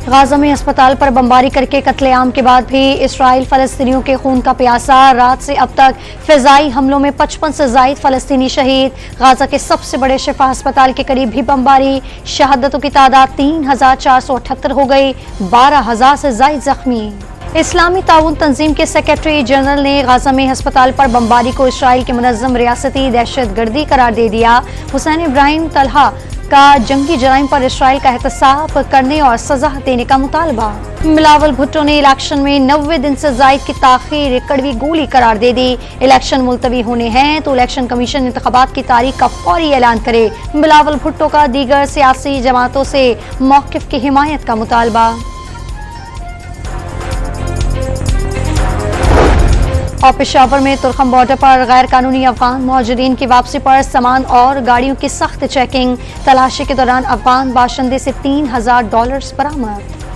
غازہ میں ہسپتال پر بمباری کرکے قتل عام کے بعد بھی اسرائیل فلسطینیوں کے خون کا پیاسا، رات سے اب تک فضائی حملوں میں 55 سے زائد فلسطینی شہید۔ غازہ کے سب سے بڑے شفا ہسپتال کے قریب بھی بمباری، شہادتوں کی تعداد 3478 ہو گئی، 12000 سے زائد زخمی۔ اسلامی تعاون تنظیم کے سیکریٹری جنرل نے غازہ میں ہسپتال پر بمباری کو اسرائیل کی منظم ریاستی دہشت گردی قرار دے دیا۔ حسین ابراہیم طلحہ کا جنگی جرائم پر اسرائیل کا احتساب کرنے اور سزا دینے کا مطالبہ۔ بلاول بھٹو نے الیکشن میں 90 دن سے زائد کی تاخیر کڑوی گولی قرار دے دی۔ الیکشن ملتوی ہونے ہیں تو الیکشن کمیشن انتخابات کی تاریخ کا فوری اعلان کرے۔ بلاول بھٹو کا دیگر سیاسی جماعتوں سے موقف کی حمایت کا مطالبہ۔ اور پشاور میں ترکھم بارڈر پر غیر قانونی افغان مہاجرین کی واپسی پر سامان اور گاڑیوں کی سخت چیکنگ، تلاشی کے دوران افغان باشندے سے $3000 برآمد۔